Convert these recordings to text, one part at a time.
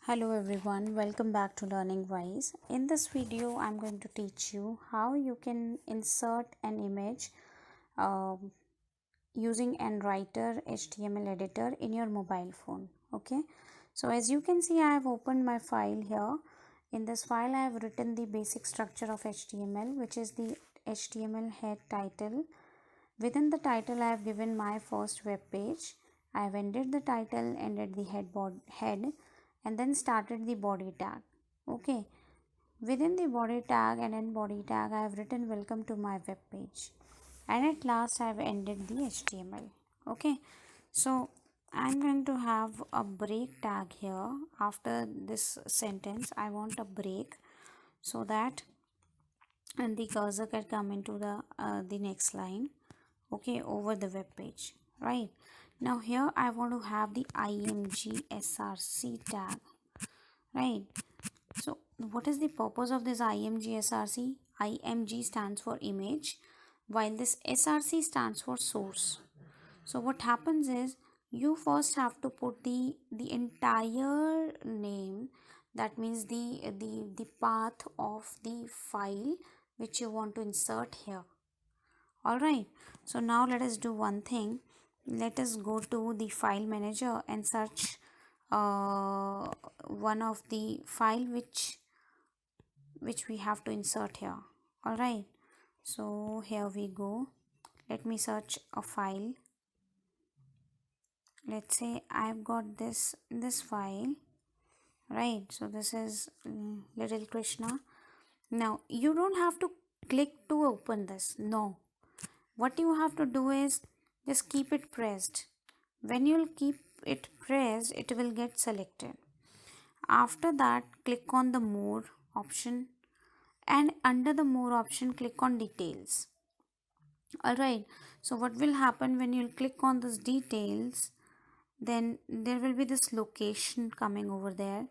Hello everyone, welcome back to Learning Wise. In this video, I'm going to teach you how you can insert an image um, using aneditor HTML editor in your mobile phone. Okay, so as you can see, I have opened my file here. In this file, I have written the basic structure of HTML, which is the HTML head title. Within the title, I have given my first web page. I have ended the title, ended the head, and then started the body tag. Okay, within the body tag and in body tag, I have written welcome to my web page, and at last I have ended the HTML. Okay, so I'm going to have a break tag here. After this sentence, I want a break so that and the cursor can come into the next line, okay, over the web page. Right now here I want to have the img src tag. Right, so what is the purpose of this img src? Img stands for image, while this src stands for source. So what happens is you first have to put the entire name, that means the path of the file which you want to insert here. All right, so now let us do one thing. Let us go to the file manager and search one of the file which we have to insert here. All right, so here we go. Let me search a file. Let's say I've got this file. Right, so this is little Krishna. Now you don't have to click to open this. No, what you have to do is just keep it pressed. When you'll keep it pressed, it will get selected. After that, click on the more option, and under the more option, click on details. Alright, so what will happen when you click on this details, then there will be this location coming over there.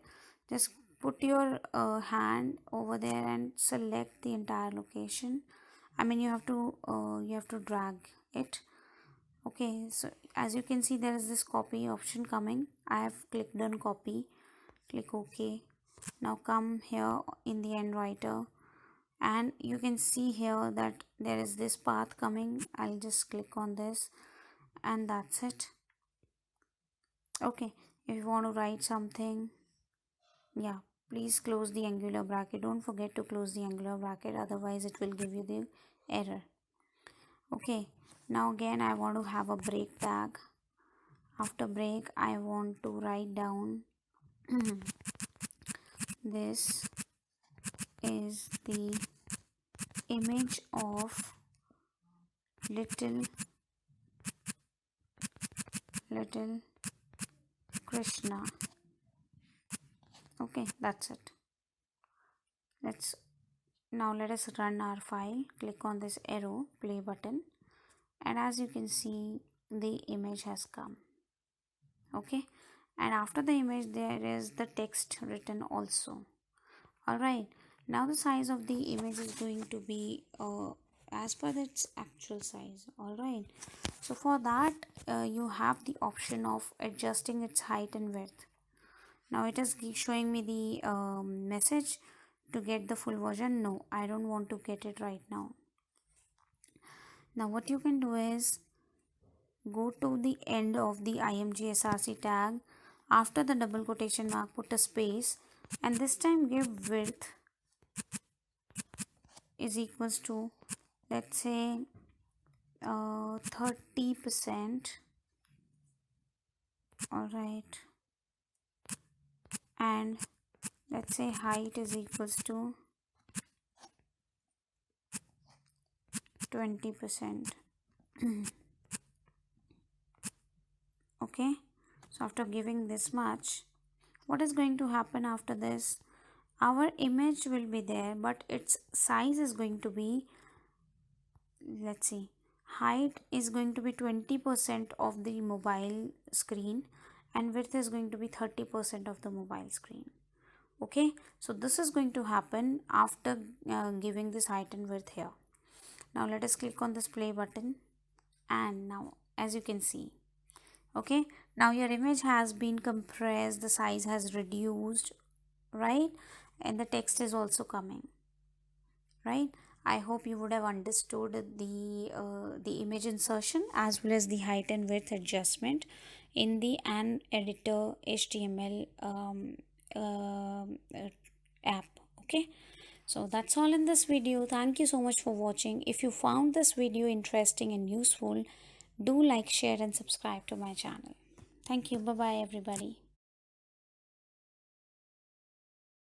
Just put your hand over there and select the entire location. I mean, you have to drag it. Okay, so as you can see, there is this copy option coming. I have clicked on copy. Click OK. Now come here in the end writer, and you can see here that there is this path coming. I'll just click on this, and that's it. Okay, if you want to write something, yeah, please close the angular bracket. Don't forget to close the angular bracket, otherwise it will give you the error. Okay, now again I want to have a break tag. After break, I want to write down this is the image of little Krishna. Okay, that's it. Let us run our file. Click on this arrow play button, and as you can see, the image has come. Okay, and after the image there is the text written also. All right, now the size of the image is going to be as per its actual size. All right, so for that you have the option of adjusting its height and width. Now it is showing me the message to get the full version. No, I don't want to get it right now. Now what you can do is go to the end of the img src tag. After the double quotation mark, put a space, and this time give width is equals to, let's say 30%. All right, and let's say height is equals to 20%. Okay, so after giving this much, what is going to happen after this? Our image will be there, but its size is going to be, let's see, height is going to be 20% of the mobile screen, and width is going to be 30% of the mobile screen. Okay, so this is going to happen after giving this height and width here. Now let us click on this play button, and now as you can see, Okay, now your image has been compressed, the size has reduced, right? And the text is also coming, right? I hope you would have understood the image insertion as well as the height and width adjustment in the aneditor HTML app. Okay, so that's all in this video. Thank you so much for watching. If you found this video interesting and useful, do like, share and subscribe to my channel. Thank you. Bye bye everybody.